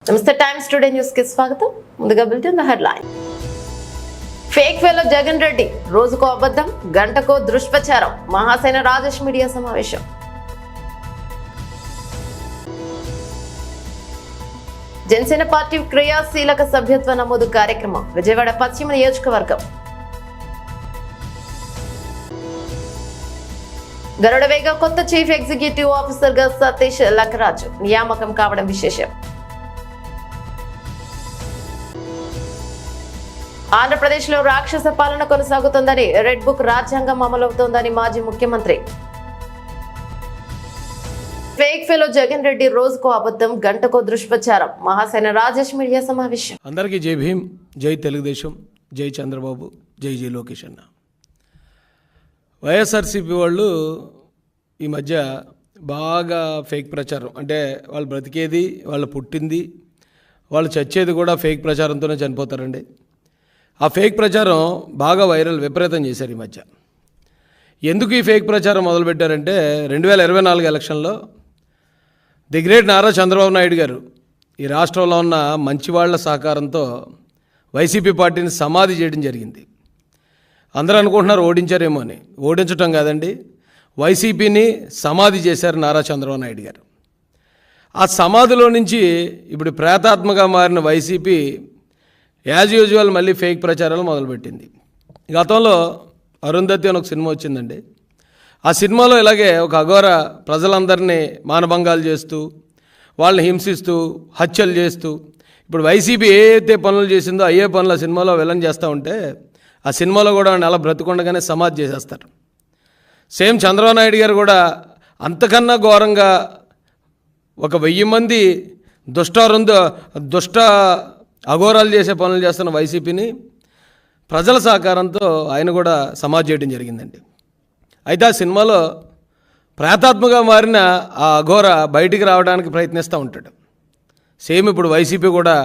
నమస్తే times today news కి స్వాగతం. ముందుగా bulletin the headline. Fake fellow Jagan Reddy, రోజుకో అబద్ధం, గంటకో దుష్ప్రచారం. మహాసేన రాజేష్ మీడియా సమావేశం. జనసేన పార్టీ క్రియాశీలక సభ్యత్వ నమోదు కార్యక్రమం విజయవాడ పశ్చిమ నియోజకవర్గం. గరుడవేగ కొత్త చీఫ్ ఎగ్జిక్యూటివ్ ఆఫీసర్ గా సతీష్ లక్కరాజు నియామకం కావడం విశేషం. ఆంధ్రప్రదేశ్లో రాక్షస పాలన కొనసాగుతోందని, రెడ్ బుక్ రాజ్యాంగం అమలవుతోందని మాజీ ముఖ్యమంత్రి. ఫేక్ ఫెలో జగన్ రెడ్డి, రోజుకో అబద్ధం, గంటకో దుష్ప్రచారం. మహాసేన రాజేష్ మీడియా సమావేశం. అందరికీ జై భీమ్, జై తెలుగుదేశం, జై చంద్రబాబు, జై జై లోకేష్ అన్న. వైఎస్ఆర్సీపీ వాళ్ళు ఈ మధ్య బాగా ఫేక్ ప్రచారం, అంటే వాళ్ళు బ్రతికేది, వాళ్ళు పుట్టింది, వాళ్ళు చచ్చేది కూడా ఫేక్ ప్రచారంతోనే చనిపోతారండి. ఆ ఫేక్ ప్రచారం బాగా వైరల్, విపరీతం చేశారు ఈ మధ్య. ఎందుకు ఈ ఫేక్ ప్రచారం మొదలుపెట్టారంటే 2024 ఎలక్షన్లో ది గ్రేట్ నారా చంద్రబాబు నాయుడు గారు ఈ రాష్ట్రంలో ఉన్న మంచివాళ్ల సహకారంతో వైసీపీ పార్టీని సమాధి చేయడం జరిగింది. అందరూ అనుకుంటున్నారు ఓడించారేమో అని. ఓడించటం కాదండి, వైసీపీని సమాధి చేశారు నారా చంద్రబాబు నాయుడు గారు. ఆ సమాధిలో నుంచి ఇప్పుడు ప్రేతాత్మగా మారిన వైసీపీ యాజ్ యూజువల్ మళ్ళీ ఫేక్ ప్రచారాలు మొదలుపెట్టింది. గతంలో అరుంధతి అని ఒక సినిమా వచ్చిందండి. ఆ సినిమాలో ఇలాగే ఒక అఘోర ప్రజలందరినీ మానభంగాలు చేస్తూ, వాళ్ళని హింసిస్తూ, హత్యలు చేస్తూ, ఇప్పుడు వైసీపీ ఏ అయితే పనులు చేసిందో అయ్యే పనులు ఆ సినిమాలో విలన్ చేస్తూ ఉంటే ఆ సినిమాలో కూడా అలా బ్రతికుండగానే సమాధి చేసేస్తారు. సేమ్ చంద్రబాబు నాయుడు గారు కూడా అంతకన్నా ఘోరంగా ఒక 1000 మంది దుష్ట అఘోరాలు చేసే పనులు చేస్తున్న వైసీపీని ప్రజల సహకారంతో ఆయన కూడా సమాధి చేయడం జరిగిందండి. అయితే ఆ సినిమాలో ప్రేతాత్మగా మారిన ఆ అఘోర బయటికి రావడానికి ప్రయత్నిస్తూ ఉంటాడు. సేమ్ ఇప్పుడు వైసీపీ కూడా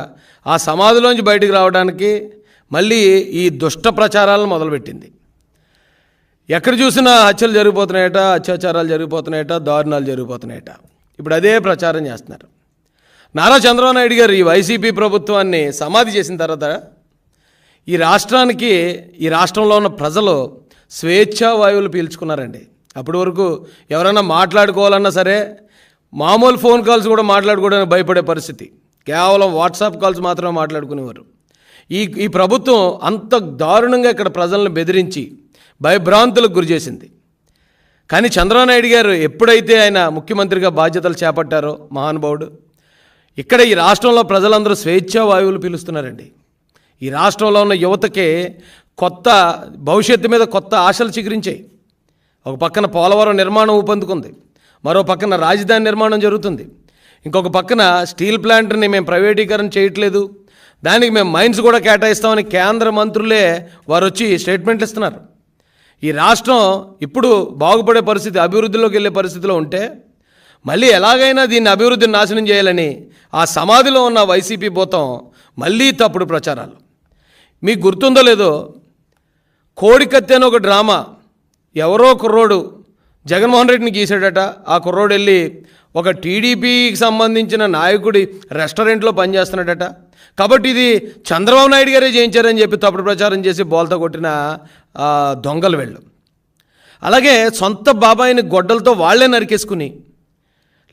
ఆ సమాధిలోంచి బయటికి రావడానికి మళ్ళీ ఈ దుష్ట ప్రచారాలను మొదలుపెట్టింది. ఎక్కడ చూసినా హత్యలు జరిగిపోతున్నాయట, అత్యాచారాలు జరిగిపోతున్నాయట, దారుణాలు జరిగిపోతున్నాయట. ఇప్పుడు అదే ప్రచారం చేస్తున్నారు. నారా చంద్రబాబు నాయుడు గారు ఈ వైసీపీ ప్రభుత్వాన్ని సమాధి చేసిన తర్వాత ఈ రాష్ట్రంలో ఉన్న ప్రజలు స్వేచ్ఛా వాయువులు పీల్చుకున్నారండి. అప్పటి వరకు ఎవరైనా మాట్లాడుకోవాలన్నా సరే మామూలు ఫోన్ కాల్స్ కూడా మాట్లాడుకోవడానికి భయపడే పరిస్థితి. కేవలం వాట్సాప్ కాల్స్ మాత్రమే మాట్లాడుకునేవారు. ఈ ప్రభుత్వం అంత దారుణంగా ఇక్కడ ప్రజలను బెదిరించి భయభ్రాంతులకు గురి చేసింది. కానీ చంద్రబాబు నాయుడు గారు ఎప్పుడైతే ఆయన ముఖ్యమంత్రిగా బాధ్యతలు చేపట్టారో మహానుభావుడు, ఇక్కడ ఈ రాష్ట్రంలో ప్రజలందరూ స్వేచ్ఛా వాయువులు పీలుస్తున్నారండి. ఈ రాష్ట్రంలో ఉన్న యువతకి కొత్త భవిష్యత్తు మీద కొత్త ఆశలు చిగురించాయి. ఒక పక్కన పోలవరం నిర్మాణం ఊపందుకుంది, మరో పక్కన రాజధాని నిర్మాణం జరుగుతుంది, ఇంకొక పక్కన స్టీల్ ప్లాంట్ని మేము ప్రైవేటీకరణ చేయట్లేదు, దానికి మేము మైన్స్ కూడా కేటాయిస్తామని కేంద్ర మంత్రులే వారు వచ్చి స్టేట్మెంట్లు ఇస్తున్నారు. ఈ రాష్ట్రం ఇప్పుడు బాగుపడే పరిస్థితి, అభివృద్ధిలోకి వెళ్ళే పరిస్థితిలో ఉంటే మళ్ళీ ఎలాగైనా దీన్ని అభివృద్ధిని నాశనం చేయాలని ఆ సమాధిలో ఉన్న వైసీపీ భూతం మళ్ళీ తప్పుడు ప్రచారాలు. మీకు గుర్తుందో లేదో, కోడికత్తి అని ఒక డ్రామా ఎవరో కుర్రోడు జగన్మోహన్ రెడ్డిని గీసాడట. ఆ కుర్రోడు వెళ్ళి ఒక టీడీపీకి సంబంధించిన నాయకుడి రెస్టారెంట్లో పనిచేస్తున్నాడట. కాబట్టి ఇది చంద్రబాబు నాయుడు గారే చేయించారని చెప్పి తప్పుడు ప్రచారం చేసి బోల్తా కొట్టిన దొంగలు వెళ్ళు. అలాగే సొంత బాబాయిని గొడ్డలతో వాళ్లే నరికేసుకుని,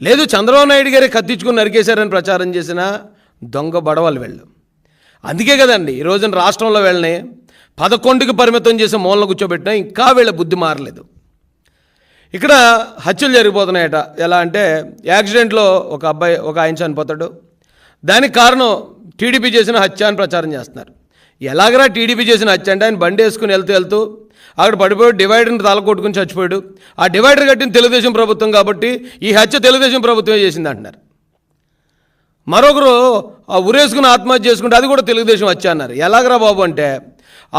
లేదు చంద్రబాబు నాయుడు గారే కత్తించుకుని నరికేశారని ప్రచారం చేసిన దొంగ బడవలు వెళ్ళు. అందుకే కదండి ఈ రోజున రాష్ట్రంలో వెళ్ళని 11కి పరిమితం చేసి మూలన కూర్చోబెట్టినా ఇంకా వీళ్ళ బుద్ధి మారలేదు. ఇక్కడ హత్యలు జరిగిపోతున్నాయట. ఎలా అంటే యాక్సిడెంట్లో ఒక ఆయన చనిపోతాడు, దానికి కారణం టీడీపీ చేసిన హత్య అని ప్రచారం చేస్తున్నారు. ఎలాగరా టీడీపీ చేసిన హత్య అంటే ఆయన బండి వేసుకుని వెళ్తూ అక్కడ పడిపోయాడు, డివైడర్ని తల కొట్టుకుని చచ్చిపోయాడు. ఆ డివైడర్ కట్టిన తెలుగుదేశం ప్రభుత్వం కాబట్టి ఈ హత్య తెలుగుదేశం ప్రభుత్వమే చేసింది అంటున్నారు. మరొకరు ఆ ఉరేసుకుని ఆత్మహత్య చేసుకుంటే అది కూడా తెలుగుదేశం హత్య అన్నారు. ఎలాగరా బాబు అంటే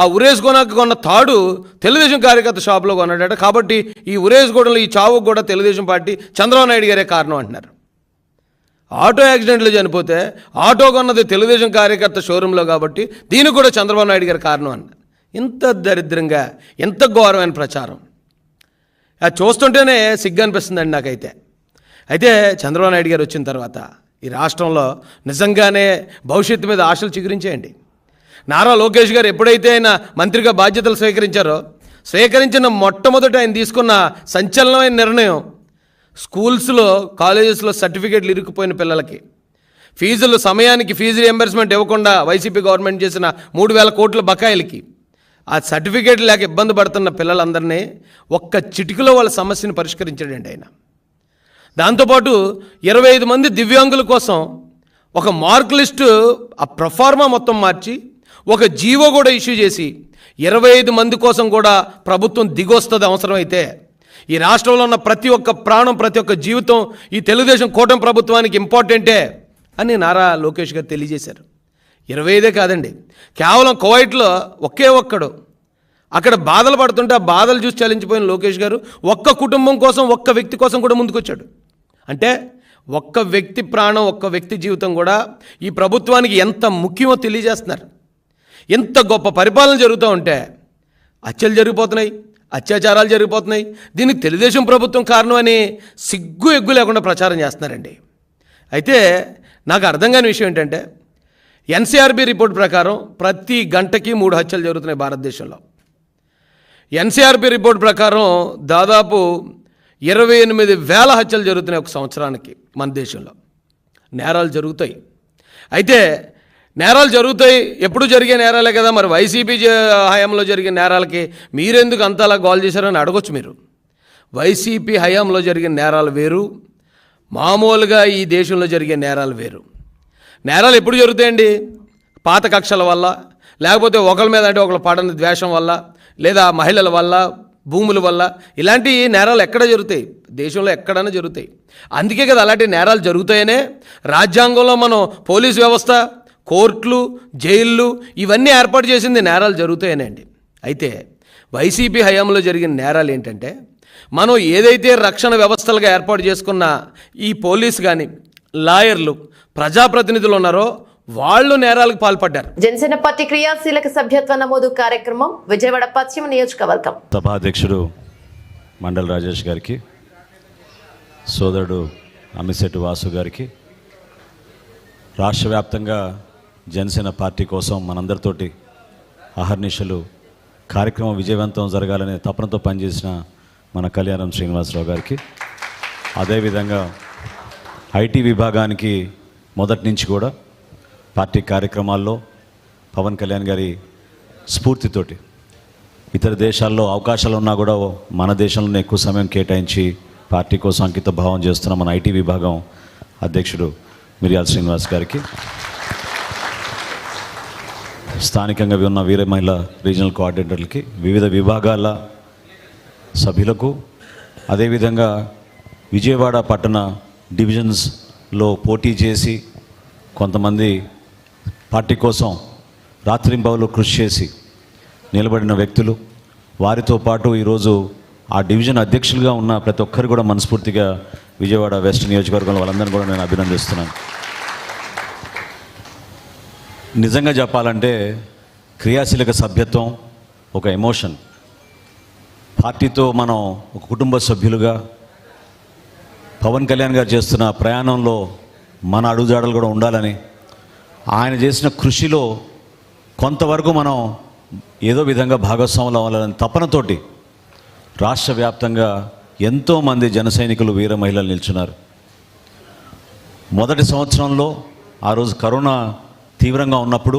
ఆ ఉరేసుకోనాక కొన్న తాడు తెలుగుదేశం కార్యకర్త షాపులో కొన్నాడట. కాబట్టి ఈ ఉరేసుకోవడంలో ఈ చావుకు కూడా తెలుగుదేశం పార్టీ చంద్రబాబు నాయుడు గారే కారణం అంటున్నారు. ఆటో యాక్సిడెంట్లో చనిపోతే ఆటో కొన్నది తెలుగుదేశం కార్యకర్త షోరూంలో కాబట్టి దీనికి కూడా చంద్రబాబు నాయుడు గారి కారణం అన్నారు. ఇంత దరిద్రంగా, ఇంత ఘోరమైన ప్రచారం అది చూస్తుంటేనే సిగ్గు అనిపిస్తుందండి నాకైతే. అయితే చంద్రబాబు నాయుడు గారు వచ్చిన తర్వాత ఈ రాష్ట్రంలో నిజంగానే భవిష్యత్తు మీద ఆశలు చిగురించేయండి. నారా లోకేష్ గారు ఎప్పుడైతే ఆయన మంత్రిగా బాధ్యతలు స్వీకరించిన మొట్టమొదట ఆయన తీసుకున్న సంచలనమైన నిర్ణయం స్కూల్స్లో కాలేజెస్లో సర్టిఫికేట్లు ఇరుక్కుపోయిన పిల్లలకి ఫీజులు సమయానికి ఫీజు రియంబర్స్మెంట్ ఇవ్వకుండా వైసీపీ గవర్నమెంట్ చేసిన 3,000 కోట్ల బకాయిలకి ఆ సర్టిఫికేట్ లేక ఇబ్బంది పడుతున్న పిల్లలందరినీ ఒక్క చిటికలో వాళ్ళ సమస్యను పరిష్కరించాడండి ఆయన. దాంతోపాటు 25 మంది దివ్యాంగుల కోసం ఒక మార్క్ లిస్టు ఆ ప్రొఫార్మా మొత్తం మార్చి ఒక జీవో కూడా ఇష్యూ చేసి 25 మంది కోసం కూడా ప్రభుత్వం దిగొస్తుంది అవసరమైతే. ఈ రాష్ట్రంలో ఉన్న ప్రతి ఒక్క ప్రాణం ప్రతి ఒక్క జీవితం ఈ తెలుగుదేశం కూటమి ప్రభుత్వానికి ఇంపార్టెంటే అని నారా లోకేష్ గారు తెలియజేశారు. 25 కాదండి, కేవలం కువైట్లో ఒకే ఒక్కడు అక్కడ బాధలు పడుతుంటే ఆ బాధలు చూసి చలించిపోయిన లోకేష్ గారు ఒక్క కుటుంబం కోసం ఒక్క వ్యక్తి కోసం కూడా ముందుకొచ్చాడు. అంటే ఒక్క వ్యక్తి ప్రాణం ఒక్క వ్యక్తి జీవితం కూడా ఈ ప్రభుత్వానికి ఎంత ముఖ్యమో తెలియజేస్తున్నారు. ఎంత గొప్ప పరిపాలన జరుగుతూ ఉంటే హత్యలు జరిగిపోతున్నాయి, అత్యాచారాలు జరిగిపోతున్నాయి, దీనికి తెలుగుదేశం ప్రభుత్వం కారణమని సిగ్గు ఎగ్గు లేకుండా ప్రచారం చేస్తున్నారండి. అయితే నాకు అర్థం కాని విషయం ఏంటంటే ఎన్సీఆర్బీ రిపోర్ట్ ప్రకారం ప్రతి గంటకి 3 హత్యలు జరుగుతున్నాయి భారతదేశంలో. ఎన్సీఆర్బీ రిపోర్ట్ ప్రకారం దాదాపు 28,000 హత్యలు జరుగుతున్నాయి ఒక సంవత్సరానికి మన దేశంలో. నేరాలు జరుగుతాయి. అయితే నేరాలు జరుగుతాయి, ఎప్పుడు జరిగే నేరాలే కదా, మరి వైసీపీ హయాంలో జరిగే నేరాలకి మీరెందుకు అంతలా గోల్ చేశారని అడగొచ్చు మీరు. వైసీపీ హయాంలో జరిగిన నేరాలు వేరు, మామూలుగా ఈ దేశంలో జరిగే నేరాలు వేరు. నేరాలు ఎప్పుడు జరుగుతాయండి? పాత కక్షల వల్ల, లేకపోతే ఒకరి మీద అంటే ఒకరు పడని ద్వేషం వల్ల, లేదా మహిళల వల్ల, భూముల వల్ల. ఇలాంటి నేరాలు ఎక్కడ జరుగుతాయి? దేశంలో ఎక్కడైనా జరుగుతాయి. అందుకే కదా అలాంటి నేరాలు జరుగుతాయనే రాజ్యాంగంలో మనం పోలీస్ వ్యవస్థ, కోర్టులు, జైళ్ళు ఇవన్నీ ఏర్పాటు చేసింది నేరాలు జరుగుతాయనే అండి. అయితే వైసీపీ హయాంలో జరిగిన నేరాలు ఏంటంటే మనం ఏదైతే రక్షణ వ్యవస్థలుగా ఏర్పాటు చేసుకున్న ఈ పోలీసు కానీ లాయర్లు ప్రజాప్రతినిధులు ఉన్నారో వాళ్ళు నేరాలకు పాల్పడ్డారు. జనసేన పార్టీ క్రియాశీలక సభ్యత్వ నమోదు కార్యక్రమం విజయవాడ పశ్చిమ నియోజకవర్గం సభాధ్యక్షుడు మండల్ రాజేష్ గారికి, సోదరుడు అమిశెట్టి వాసు గారికి, రాష్ట్ర వ్యాప్తంగా జనసేన పార్టీ కోసం మనందరితోటి అహర్నిశలు కార్యక్రమం విజయవంతం జరగాలనే తపనతో పనిచేసిన మన కళ్యాణం శ్రీనివాసరావు గారికి, అదేవిధంగా ఐటీ విభాగానికి మొదటి నుంచి కూడా పార్టీ కార్యక్రమాల్లో పవన్ కళ్యాణ్ గారి స్ఫూర్తితోటి ఇతర దేశాల్లో అవకాశాలు ఉన్నా కూడా మన దేశంలోనే ఎక్కువ సమయం కేటాయించి పార్టీ కోసం అంకిత భావం చేస్తున్న మన ఐటీ విభాగం అధ్యక్షుడు మిర్యాల శ్రీనివాస్ గారికి, స్థానికంగా ఉన్న వీర మహిళ రీజనల్ కోఆర్డినేటర్లకి, వివిధ విభాగాల సభ్యులకు, అదేవిధంగా విజయవాడ పట్టణ డివిజన్స్లో పోటీ చేసి కొంతమంది పార్టీ కోసం రాత్రింబవలు కృషి చేసి నిలబడిన వ్యక్తులు, వారితో పాటు ఈరోజు ఆ డివిజన్ అధ్యక్షులుగా ఉన్న ప్రతి ఒక్కరు కూడా మనస్ఫూర్తిగా విజయవాడ వెస్ట్ నియోజకవర్గంలో వాళ్ళందరినీ కూడా నేను అభినందిస్తున్నాను. నిజంగా చెప్పాలంటే క్రియాశీలక సభ్యత్వం ఒక ఎమోషన్. పార్టీతో మనం ఒక కుటుంబ సభ్యులుగా పవన్ కళ్యాణ్ గారు చేస్తున్న ప్రయాణంలో మన అడుగుజాడలు కూడా ఉండాలని, ఆయన చేసిన కృషిలో కొంతవరకు మనం ఏదో విధంగా భాగస్వాములు అవ్వాలని తపనతోటి రాష్ట్ర వ్యాప్తంగా ఎంతోమంది జన సైనికులు వీర మహిళలు నిల్చున్నారు. మొదటి సంవత్సరంలో ఆ రోజు కరోనా తీవ్రంగా ఉన్నప్పుడు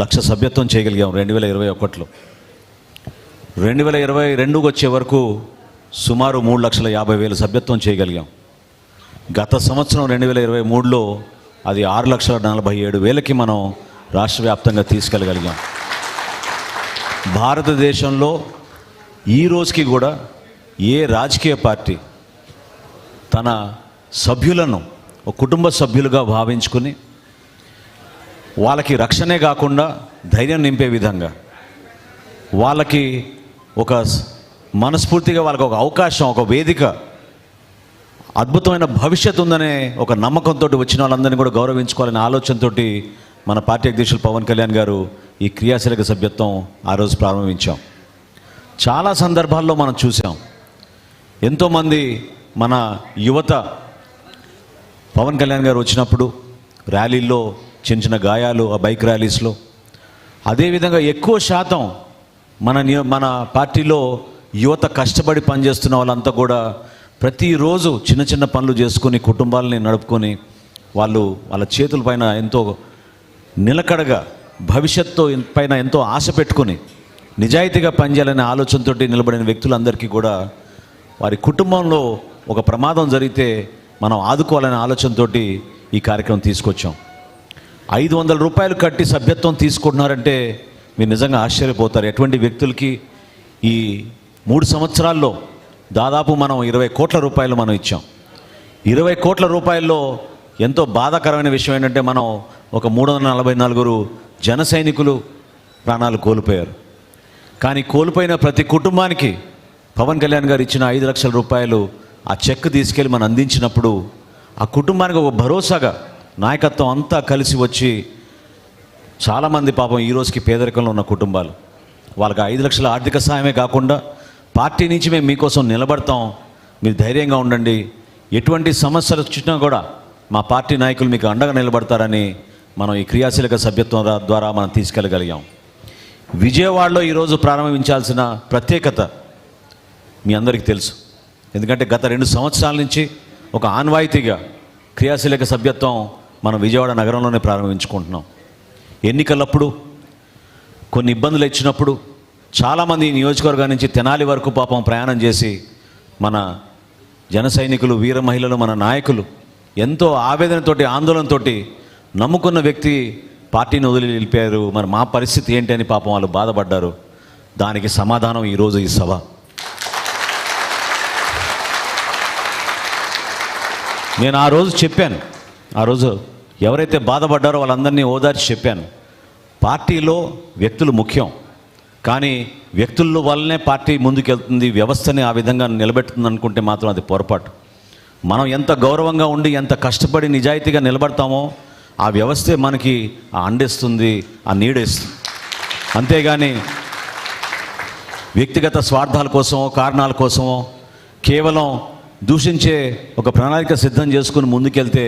1,00,000 సభ్యత్వం చేయగలిగాం 2021లో. 2022 వచ్చే వరకు సుమారు 3,50,000 సభ్యత్వం చేయగలిగాం. గత సంవత్సరం 2023లో అది 6,47,000కి మనం రాష్ట్ర వ్యాప్తంగా తీసుకెళ్ళగలిగాం. భారతదేశంలో ఈ రోజుకి కూడా ఏ రాజకీయ పార్టీ తన సభ్యులను ఒక కుటుంబ సభ్యులుగా భావించుకుని వాళ్ళకి రక్షణే కాకుండా ధైర్యం నింపే విధంగా, వాళ్ళకి ఒక మనస్ఫూర్తిగా వాళ్ళకి ఒక అవకాశం, ఒక వేదిక, అద్భుతమైన భవిష్యత్తు ఉందనే ఒక నమ్మకంతో వచ్చిన వాళ్ళందరినీ కూడా గౌరవించుకోవాలనే ఆలోచనతో మన పార్టీ అధ్యక్షులు పవన్ కళ్యాణ్ గారు ఈ క్రియాశీలక సభ్యత్వం ఆ రోజు ప్రారంభించాం. చాలా సందర్భాల్లో మనం చూసాం, ఎంతోమంది మన యువత పవన్ కళ్యాణ్ గారు వచ్చినప్పుడు ర్యాలీల్లో చిన్న చిన్న గాయాలు, ఆ బైక్ ర్యాలీస్లో, అదేవిధంగా ఎక్కువ శాతం మన పార్టీలో యువత కష్టపడి పనిచేస్తున్న వాళ్ళంతా కూడా ప్రతిరోజు చిన్న చిన్న పనులు చేసుకొని కుటుంబాలని నడుపుకొని వాళ్ళ చేతుల పైన ఎంతో నిలకడగా భవిష్యత్తు పైన ఎంతో ఆశ పెట్టుకొని నిజాయితీగా పనిచేయాలనే ఆలోచనతో నిలబడిన వ్యక్తులందరికీ కూడా వారి కుటుంబంలో ఒక ప్రమాదం జరిగితే మనం ఆదుకోవాలనే ఆలోచనతో ఈ కార్యక్రమం తీసుకొచ్చాం. 500 రూపాయలు కట్టి సభ్యత్వం తీసుకుంటున్నారంటే మీరు నిజంగా ఆశ్చర్యపోతారు. ఎటువంటి వ్యక్తులకి ఈ 3 సంవత్సరాల్లో దాదాపు మనం 20 కోట్ల రూపాయలు మనం ఇచ్చాం. 20 కోట్ల రూపాయల్లో ఎంతో బాధాకరమైన విషయం ఏంటంటే మనం ఒక 344 జన సైనికులు ప్రాణాలు కోల్పోయారు. కానీ కోల్పోయిన ప్రతి కుటుంబానికి పవన్ కళ్యాణ్ గారు ఇచ్చిన 5 లక్షల రూపాయలు ఆ చెక్ తీసుకెళ్ళి మనం అందించినప్పుడు ఆ కుటుంబానికి ఒక భరోసాగా నాయకత్వం అంతా కలిసి వచ్చి చాలామంది పాపం ఈ రోజుకి పేదరికంలో ఉన్న కుటుంబాలు, వాళ్ళకి 5 లక్షల ఆర్థిక సాయమే కాకుండా పార్టీ నుంచి మేము మీకోసం నిలబడతాం, మీరు ధైర్యంగా ఉండండి, ఎటువంటి సమస్యలు వచ్చినా కూడా మా పార్టీ నాయకులు మీకు అండగా నిలబడతారని మనం ఈ క్రియాశీలక సభ్యత్వం ద్వారా మనం తీసుకెళ్ళగలిగాం. విజయవాడలో ఈరోజు ప్రారంభించాల్సిన ప్రత్యేకత మీ అందరికీ తెలుసు. ఎందుకంటే గత 2 సంవత్సరాల నుంచి ఒక ఆన్వాయితీగా క్రియాశీలక సభ్యత్వం మనం విజయవాడ నగరంలోనే ప్రారంభించుకుంటున్నాం. ఎన్నికలప్పుడు కొన్ని ఇబ్బందులు ఇచ్చినప్పుడు చాలామంది నియోజకవర్గం నుంచి తెనాలి వరకు పాపం ప్రయాణం చేసి మన జన సైనికులు, వీర మహిళలు, మన నాయకులు ఎంతో ఆవేదనతోటి, ఆందోళనతోటి నమ్ముకున్న వ్యక్తి పార్టీని వదిలి వెళ్ళిపోయారు, మరి మా పరిస్థితి ఏంటి అని పాపం వాళ్ళు బాధపడ్డారు. దానికి సమాధానం ఈరోజు ఈ సభ. నేను ఆ రోజు చెప్పాను, ఆ రోజు ఎవరైతే బాధపడ్డారో వాళ్ళందరినీ ఓదార్చి చెప్పాను, పార్టీలో వ్యక్తులు ముఖ్యం, కానీ వ్యక్తుల వల్లనే పార్టీ ముందుకెళ్తుంది, వ్యవస్థని ఆ విధంగా నిలబెడుతుంది అనుకుంటే మాత్రం అది పొరపాటు. మనం ఎంత గౌరవంగా ఉండి ఎంత కష్టపడి నిజాయితీగా నిలబడతామో ఆ వ్యవస్థే మనకి ఆ అండేస్తుంది, ఆ నీడేస్తుంది. అంతేగాని వ్యక్తిగత స్వార్థాల కోసమో కారణాల కోసమో కేవలం దూషించే ఒక ప్రణాళిక సిద్ధం చేసుకుని ముందుకెళ్తే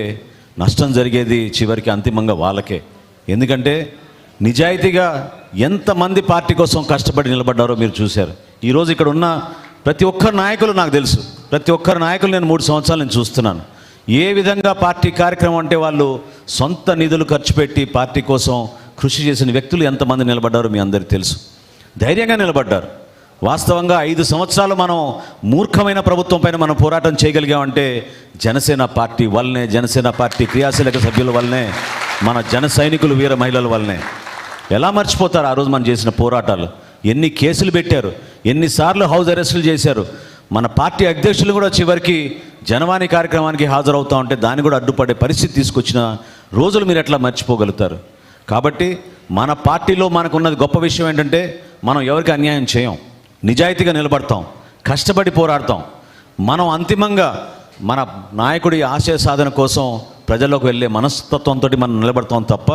నష్టం జరిగేది చివరికి అంతిమంగా వాళ్ళకే. ఎందుకంటే నిజాయితీగా ఎంతమంది పార్టీ కోసం కష్టపడి నిలబడ్డారో మీరు చూశారు. ఈరోజు ఇక్కడ ఉన్న ప్రతి ఒక్కరి నాయకులు నాకు తెలుసు, ప్రతి ఒక్కరి నాయకులు నేను 3 సంవత్సరాలు నేను చూస్తున్నాను. ఏ విధంగా పార్టీ కార్యక్రమం అంటే వాళ్ళు సొంత నిధులు ఖర్చు పెట్టి పార్టీ కోసం కృషి చేసిన వ్యక్తులు ఎంతమంది నిలబడ్డారో మీ అందరికీ తెలుసు. ధైర్యంగా నిలబడ్డారు. వాస్తవంగా 5 సంవత్సరాలు మనం మూర్ఖమైన ప్రభుత్వం పైన మనం పోరాటం చేయగలిగామంటే జనసేన పార్టీ వల్లనే, జనసేన పార్టీ క్రియాశీలక సభ్యుల వల్లనే, మన జన సైనికులు, వీర మహిళల వల్లనే. ఎలా మర్చిపోతారు ఆ రోజు మనం చేసిన పోరాటాలు? ఎన్ని కేసులు పెట్టారు, ఎన్నిసార్లు హౌస్ అరెస్టులు చేశారు. మన పార్టీ అధ్యక్షులు కూడా చివరికి జనవాణి కార్యక్రమానికి హాజరవుతా ఉంటే దాన్ని కూడా అడ్డుపడే పరిస్థితి తీసుకొచ్చిన రోజులు మీరు ఎట్లా మర్చిపోగలుగుతారు? కాబట్టి మన పార్టీలో మనకున్నది గొప్ప విషయం ఏంటంటే మనం ఎవరికి అన్యాయం చేయం, నిజాయితీగా నిలబడతాం, కష్టపడి పోరాడతాం. మనం అంతిమంగా మన నాయకుడి ఆశయ సాధన కోసం ప్రజల్లోకి వెళ్ళే మనస్తత్వంతో మనం నిలబడతాం తప్ప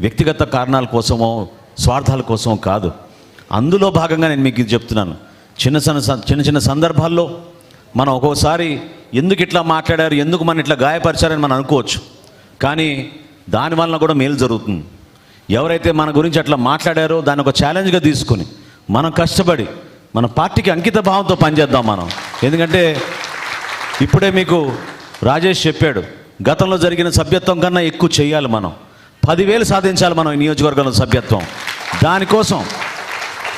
వ్యక్తిగత కారణాల కోసమో స్వార్థాల కోసమో కాదు. అందులో భాగంగా నేను మీకు ఇది చెప్తున్నాను. చిన్న చిన్న సందర్భాల్లో మనం ఒక్కోసారి ఎందుకు ఇట్లా మాట్లాడారు, ఎందుకు మనం ఇట్లా గాయపరిచారని మనం అనుకోవచ్చు, కానీ దానివల్ల కూడా మేలు జరుగుతుంది. ఎవరైతే మన గురించి అట్లా మాట్లాడారో దాన్ని ఒక ఛాలెంజ్గా తీసుకొని మనం కష్టపడి మన పార్టీకి అంకిత భావంతో పనిచేద్దాం మనం. ఎందుకంటే ఇప్పుడే మీకు రాజేష్ చెప్పాడు, గతంలో జరిగిన సభ్యత్వం కన్నా ఎక్కువ చేయాలి మనం. 10,000 సాధించాలి మనం ఈ నియోజకవర్గంలో సభ్యత్వం. దానికోసం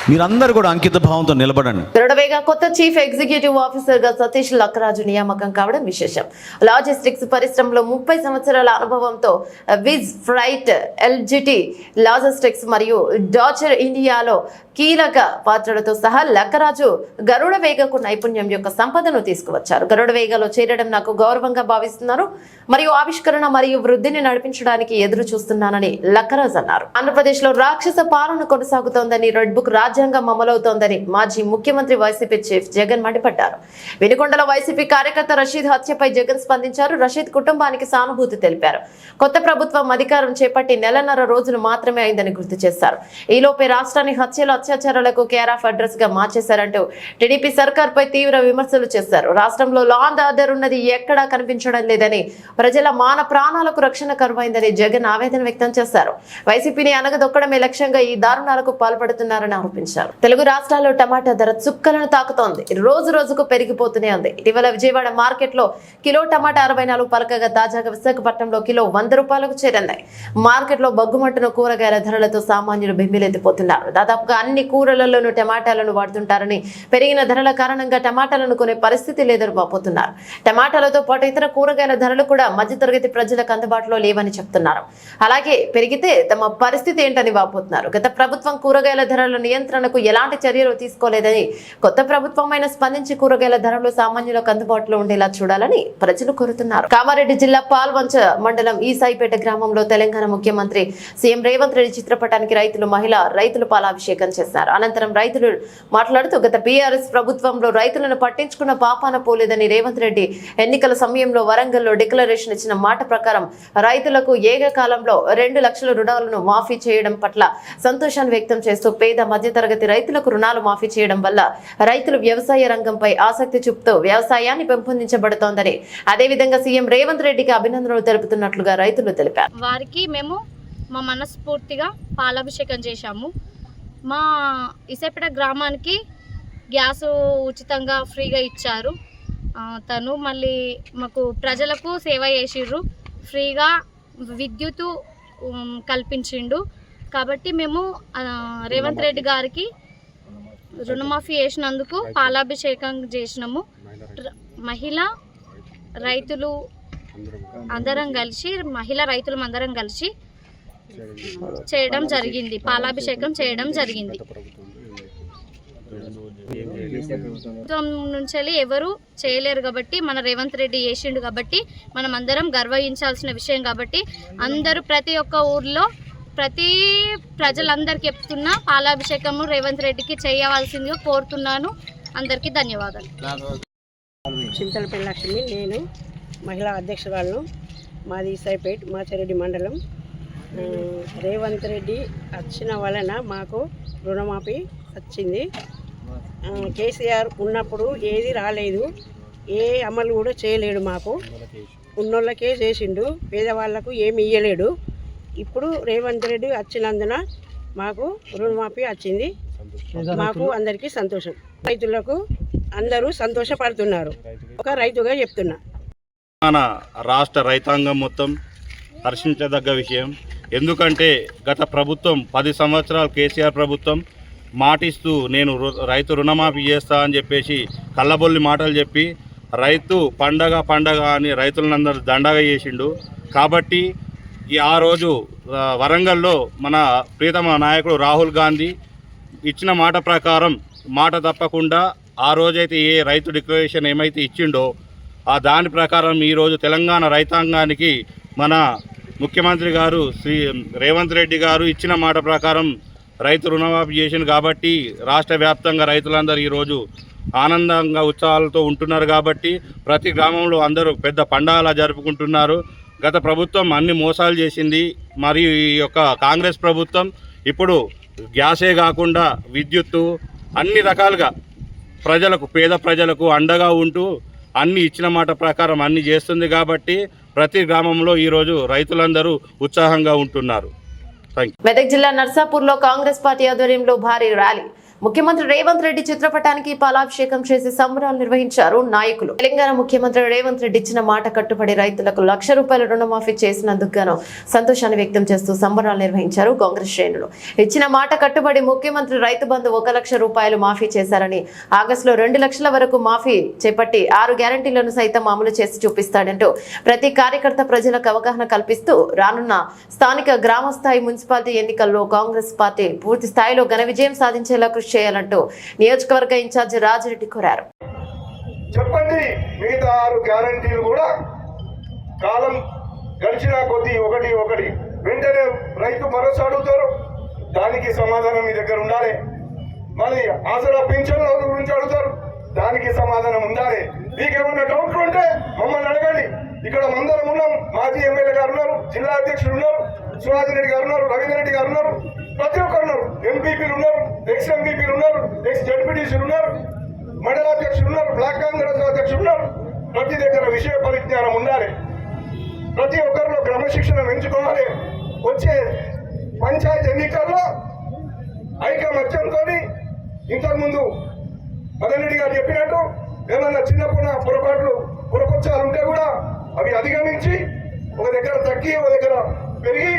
మీరందరూ కూడా అంకిత భావంతో నిలబడండి. గరుడవేగ కొత్త చీఫ్ ఎగ్జిక్యూటివ్ ఆఫీసర్ గా సతీష్ లక్కరాజు నియామకం కావడం విశేషం. లాజిస్టిక్స్ పరిశ్రమలో 30 సంవత్సరాల అనుభవంతో విజ్ ఫ్రైట్, ఎల్జిటి లాజిస్టిక్స్ మరియు డాచర్ ఇండియాలో కీలక పాత్రలతో సహా లక్కరాజు గరుడవేగకు నైపుణ్యం యొక్క సంపదను తీసుకువచ్చారు. గరుడవేగలో చేరడం నాకు గౌరవంగా భావిస్తున్నారు మరియు ఆవిష్కరణ మరియు వృద్ధిని నడిపించడానికి ఎదురు చూస్తున్నానని లక్కరాజు అన్నారు. ఆంధ్రప్రదేశ్ లో రాక్షస పాలన కొనసాగుతోందని రెడ్ బుక్ రాజ్యాంగం అమలవుతోందని మాజీ ముఖ్యమంత్రి వైసీపీ చీఫ్ జగన్ మండిపడ్డారు. వినుకొండలో వైసీపీ కార్యకర్త రషీద్ హత్యపై జగన్ స్పందించారు. రషీద్ కుటుంబానికి సానుభూతి తెలిపారు. కొత్త ప్రభుత్వం అధికారం చేపట్టి నెలన్నర రోజులు మాత్రమే అయిందని గుర్తు చేశారు. ఈలోపే రాష్ట్రాన్ని హత్యలు అత్యాచారాలకు కేర్ ఆఫ్ అడ్రస్ గా మార్చేశారంటూ టీడీపీ సర్కార్ పై తీవ్ర విమర్శలు చేశారు. రాష్ట్రంలో లా అండ్ ఆర్డర్ ఉన్నది ఎక్కడా కనిపించడం లేదని, ప్రజల మాన ప్రాణాలకు రక్షణ కరువైందని జగన్ ఆవేదన వ్యక్తం చేశారు. వైసీపీని అనగదొక్కడమే లక్ష్యంగా ఈ దారుణాలకు పాల్పడుతున్నారని ఆరోపించారు. తెలుగు రాష్ట్రాల్లో టమాటా ధర చుక్కలను తాకుతోంది. రోజు రోజుకు పెరిగిపోతూనే ఉంది. ఇటీవల విజయవాడ మార్కెట్ లో కిలో టమాటా 64 పలకగా తాజాగా విశాఖపట్నంలో కిలో 100 రూపాయలకు చేరింది. మార్కెట్ లో బగ్గుమట్టున కూరగాయల ధరలతో సామాన్యులు బిమ్మిలెత్తిపోతున్నారు. దాదాపుగా అన్ని కూరలలోనూ టమాటాలను వాడుతుంటారని, పెరిగిన ధరల కారణంగా టమాటాలను కొనే పరిస్థితి లేదని వాపోతున్నారు. టమాటాలతో పాటు ఇతర కూరగాయల ధరలు కూడా మధ్యతరగతి ప్రజలకు అందుబాటులో లేవని చెప్తున్నారు. అలాగే పెరిగితే తమ పరిస్థితి ఏంటని వాపోతున్నారు. గత ప్రభుత్వం కూరగాయల ధరల నియంత్రణకు ఎలాంటి చర్యలు తీసుకోలేదని, కొత్త ప్రభుత్వమైన స్పందించి కూరగాయల ధరలు సామాన్యులకు అందుబాటులో ఉండేలా చూడాలని ప్రజలు కోరుతున్నారు. కామారెడ్డి జిల్లా పాల్వంచ మండలం ఈసాయిపేట గ్రామంలో తెలంగాణ ముఖ్యమంత్రి సీఎం రేవంత్ రెడ్డి చిత్రపటానికి రైతులు పాలాభిషేకం చేశారు. అనంతరం రైతులు మాట్లాడుతూ గత బీఆర్ఎస్ ప్రభుత్వంలో రైతులను పట్టించుకున్న పాపాన పోలేదని, రేవంత్ రెడ్డి ఎన్నికల సమయంలో వరంగల్లో డిక్లరేషన్ ఇచ్చిన మాట ప్రకారం రైతులకు ఏకకాలంలో 2 లక్షల రుణాలను మాఫీ చేయడం పట్ల సంతోషాన్ని వ్యక్తం చేస్తూ పేద మధ్యతరగతి రైతులకు రుణాలు మాఫీ చేయడం వల్ల రైతులు వ్యవసాయ రంగంపై ఆసక్తి చూపుతూ వ్యవసాయాన్ని పెంపొందించబడుతోందని, అదేవిధంగా సీఎం రేవంత్ రెడ్డికి అభినందనలు తెలుపుతున్నట్లుగా రైతులు తెలిపారు. వారికి మేము మా మనస్ఫూర్తిగా పాలాభిషేకం చేశాము. మా ఇసేపేట గ్రామానికి గ్యాస్ ఉచితంగా ఫ్రీగా ఇచ్చారు. తను మళ్ళీ మాకు ప్రజలకు సేవ చేసిర్రు, ఫ్రీగా విద్యుత్ కల్పించిండు. కాబట్టి మేము రేవంత్ రెడ్డి గారికి రుణమాఫీ చేసినందుకు పాలాభిషేకం చేసినాము. మహిళా రైతులు అందరం కలిసి చేయడం జరిగింది, పాలాభిషేకం చేయడం జరిగింది. నుంచి ఎవరు చేయలేరు కాబట్టి మన రేవంత్ రెడ్డి చేసిండు కాబట్టి మనం అందరం గర్వించాల్సిన విషయం కాబట్టి అందరూ ప్రతి ఒక్క ఊర్లో ప్రతి ప్రజలందరికీ చెప్తున్నా పాలాభిషేకము రేవంత్ రెడ్డికి చేయవలసిందిగా కోరుతున్నాను. అందరికీ ధన్యవాదాలు. చింతలపల్లి లక్ష్మి, నేను మహిళా అధ్యక్షురాలను. మాది ఈసాయిపేట్ మాచారెడ్డి మండలం. రేవంత్ రెడ్డి వచ్చిన వలన మాకు రుణమాఫీ వచ్చింది. కేసీఆర్ ఉన్నప్పుడు ఏది రాలేదు, ఏ అమలు కూడా చేయలేడు. మాకు ఉన్నోళ్ళకే చేసిండు, పేదవాళ్లకు ఏమి ఇయ్యలేడు. ఇప్పుడు రేవంత్ రెడ్డి వచ్చినందున మాకు రుణమాఫీ వచ్చింది. మాకు అందరికీ సంతోషం. రైతులకు అందరూ సంతోషపడుతున్నారు. ఒక రైతుగా చెప్తున్నా. మన రాష్ట్ర రైతాంగం మొత్తం హర్షించదగ్గ విషయం. ఎందుకంటే గత ప్రభుత్వం 10 సంవత్సరాలు కేసీఆర్ ప్రభుత్వం మాటిస్తూ నేను రైతు రుణమాఫీ చేస్తా అని చెప్పేసి కళ్ళబొల్లి మాటలు చెప్పి రైతు పండగ అని రైతులందరూ దండగా చేసిండు. కాబట్టి ఆ రోజు వరంగల్లో మన ప్రీతమ నాయకుడు రాహుల్ గాంధీ ఇచ్చిన మాట ప్రకారం మాట తప్పకుండా ఆ రోజైతే ఏ రైతు డిక్లరేషన్ ఏమైతే ఇచ్చిండో ఆ దాని ప్రకారం ఈరోజు తెలంగాణ రైతాంగానికి మన ముఖ్యమంత్రి గారు శ్రీ రేవంత్ రెడ్డి గారు ఇచ్చిన మాట ప్రకారం రైతు రుణమాఫీ చేసింది. కాబట్టి రాష్ట్ర వ్యాప్తంగా రైతులందరూ ఈరోజు ఆనందంగా ఉత్సాహాలతో ఉంటున్నారు. కాబట్టి ప్రతి గ్రామంలో అందరూ పెద్ద పండగలా జరుపుకుంటున్నారు. గత ప్రభుత్వం అన్ని మోసాలు చేసింది. మరియు ఈ యొక్క కాంగ్రెస్ ప్రభుత్వం ఇప్పుడు గ్యాసే కాకుండా విద్యుత్తు అన్ని రకాలుగా ప్రజలకు పేద ప్రజలకు అండగా ఉంటూ అన్ని ఇచ్చిన మాట ప్రకారం అన్ని చేస్తుంది. కాబట్టి ప్రతి గ్రామంలో ఈరోజు రైతులందరూ ఉత్సాహంగా ఉంటున్నారు. మెదక్ జిల్లా నర్సాపూర్లో కాంగ్రెస్ పార్టీ ఆధ్వర్యంలో భారీ ర్యాలీ. ముఖ్యమంత్రి రేవంత్ రెడ్డి చిత్రపటానికి పాలాభిషేకం చేసి సంబరాలు నిర్వహించారు నాయకులు. తెలంగాణ ముఖ్యమంత్రి రేవంత్ రెడ్డి ఇచ్చిన మాట కట్టుబడి రైతులకు ₹1,00,000 రుణమాఫీ చేసినందుకు గాను సంతోషాన్ని వ్యక్తం చేస్తూ సంబరాలు నిర్వహించారు కాంగ్రెస్ శ్రేణులు. ఇచ్చిన మాట కట్టుబడి ముఖ్యమంత్రి రైతు బంధు ₹1,00,000 మాఫీ చేశారని, ఆగస్టులో 2 లక్షల వరకు మాఫీ చేపట్టి 6 గ్యారంటీలను సైతం అమలు చేసి చూపిస్తాడంటూ ప్రతి కార్యకర్త ప్రజలకు అవగాహన కల్పిస్తూ రానున్న స్థానిక గ్రామస్థాయి మున్సిపాలిటీ ఎన్నికల్లో కాంగ్రెస్ పార్టీ పూర్తి స్థాయిలో ఘన విజయం సాధించేలా కృషి చేయాలంటూ నియోజకవర్గ ఇన్ఛార్జి రాజిరెడ్డి కోరారు. చెప్పండి, మిగతా 6 గ్యారంటీలు కూడా కాలం గడిచిన కొద్దీ ఒకటి వెంటనే రైతు భరోసా అడుగుతారు. దానికి సమాధానం మీ దగ్గర ఉండాలి. మళ్ళీ ఆసరా పింఛన్ల గురించి అడుగుతారు, దానికి సమాధానం ఉండాలి. మీకేమన్నా డౌట్లు ఉంటే మమ్మల్ని అడగండి. ఇక్కడ అందరం ఉన్నాం. మాజీ ఎమ్మెల్యే గారు ఉన్నారు, జిల్లా అధ్యక్షులు ఉన్నారు, శివాజీ రెడ్డి గారు ఉన్నారు, రవీంద్ర రెడ్డి గారు ఉన్నారు, ప్రతి ఒక్కరు ఉన్నారు. ఎంపీపీలు ఉన్నారు, ఎక్స్ ఎంపీపీలు ఉన్నారు, ఎక్స్ జడ్పీటీసీలు ఉన్నారు, మండల అధ్యక్షులు ఉన్నారు, బ్లాక్ కాంగ్రెస్ అధ్యక్షులు ఉన్నారు. ప్రతి దగ్గర విషయ పరిజ్ఞానం ఉండాలి. ప్రతి ఒక్కరిలో క్రమశిక్షణ పెంచుకోవాలి. వచ్చే పంచాయతీ ఎన్నికల్లో ఐకమత్యంతో ఇంతకుముందు మదన్ రెడ్డి గారు చెప్పినట్టు ఏమన్నా చిన్నప్పుడు పొరపాట్లు పొరపచ్చాలు ఉంటే కూడా అవి అధిగమించి ఒక దగ్గర తగ్గి ఒక దగ్గర పెరిగి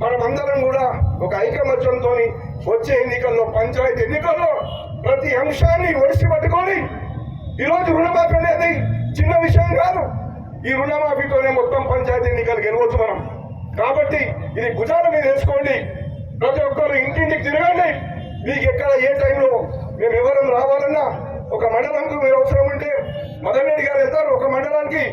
మనమందరం కూడా ఒక ఐకమత్యంతో వచ్చే ఎన్నికల్లో పంచాయతీ ఎన్నికల్లో ప్రతి అంశాన్ని ఒడిసి పట్టుకొని ఈరోజు రుణమాఫీ అనేది చిన్న విషయం కాదు. ఈ రుణమాఫీతోనే మొత్తం పంచాయతీ ఎన్నికలు గెలవచ్చు మనం. కాబట్టి ఇది భుజాల మీద వేసుకోండి. ప్రతి ఒక్కరు ఇంటింటికి తిరగండి. మీకు ఎక్కడ ఏ టైంలో మేము ఎవరం రావాలన్నా ఒక మండలంకు మీరు అవసరం ఉంటే మదన్ రెడ్డి గారు వెళ్తారు, ఒక మండలానికి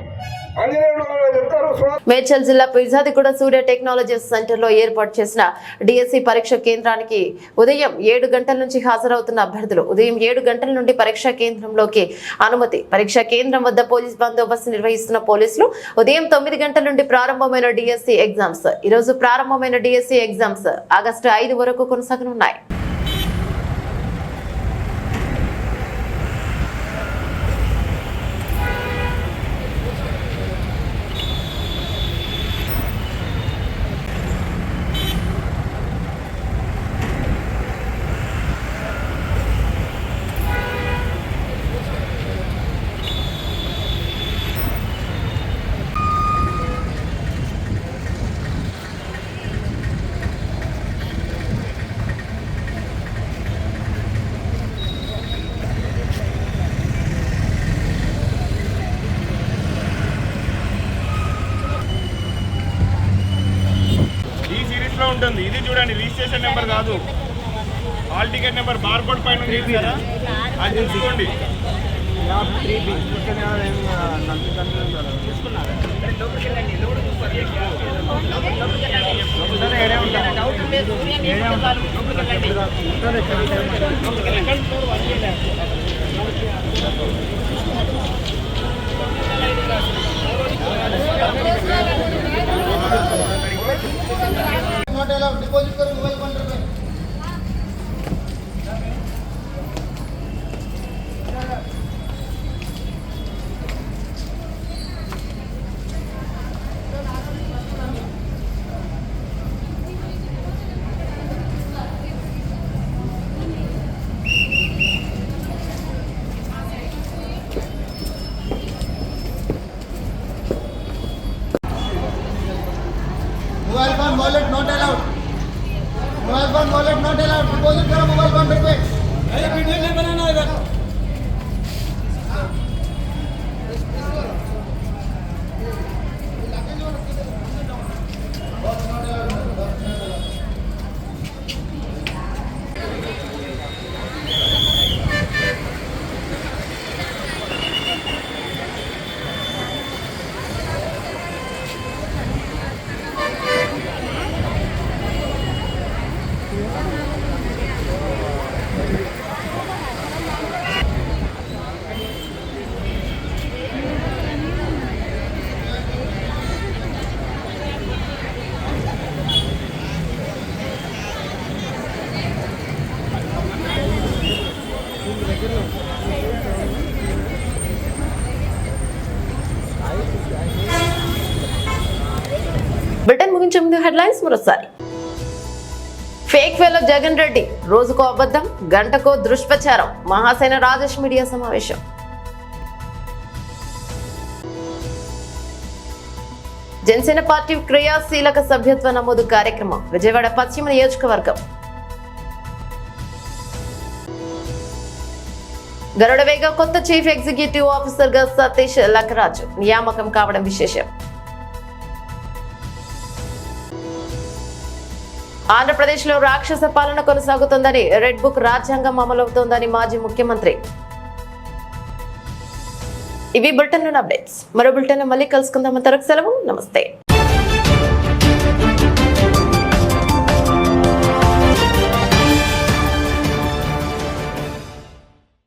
ఆంజనేయుడు వెళ్తారు. మేడ్చల్ జిల్లా పిర్జాదిగూడ సూర్య టెక్నాలజీస్ సెంటర్ లో ఏర్పాటు చేసిన డిఎస్సి పరీక్ష కేంద్రానికి ఉదయం 7 గంటల నుంచి హాజరవుతున్న అభ్యర్థులు ఉదయం 7 గంటల నుండి పరీక్షా కేంద్రంలోకి అనుమతి. పరీక్షా కేంద్రం వద్ద పోలీస్ బందోబస్తు నిర్వహిస్తున్న పోలీసులు ఉదయం 9 గంటల నుండి ప్రారంభమైన డిఎస్సి ఎగ్జామ్స్ ఈ రోజు ప్రారంభమైన డిఎస్సి ఎగ్జామ్స్ ఆగస్టు 5 వరకు కొనసాగనున్నాయి. ఉంటుంది. ఇది చూడండి, రిజిస్ట్రేషన్ నెంబర్ కాదు, hall ticket number bar code పైన ఉంది కదా, అది చూసుకోండి. डिपॉजिट करो मोबाइल काउंटर पे। Mobile phone wallet not allowed. Mobile phone wallet not allowed. Deposit करो मोबाइल काउंटर पे। अरे वीडियो नहीं बनाना इधर। బ్రిటన్ ముగించే ముందు హెడ్లైన్స్ మరోసారి. ఫేక్ ఫెలో జగన్ రెడ్డి, రోజుకో అబద్ధం, గంటకో దుష్ప్రచారం. మహాసేన రాజేష్ మీడియా సమావేశం. జనసేన పార్టీ క్రియాశీలక సభ్యత్వ నమోదు కార్యక్రమం విజయవాడ పశ్చిమ నియోజకవర్గం. గరుడవేగ కొత్త చీఫ్ ఎగ్జిక్యూటివ్ ఆఫీసర్ గా సతీష్ లక్కరాజు నియామకం కావడం విశేషం. ఆంధ్రప్రదేశ్లో రాక్షస పాలన కొనసాగుతోందని, రెడ్ బుక్ రాజ్యాంగం అమలవుతోందని మాజీ ముఖ్యమంత్రి. ఇవి బులెటిన్ అప్డేట్స్. మరో బులెటిన్ మళ్ళీ కలుసుకుందాం. అంతవరకు సెలవు. నమస్తే.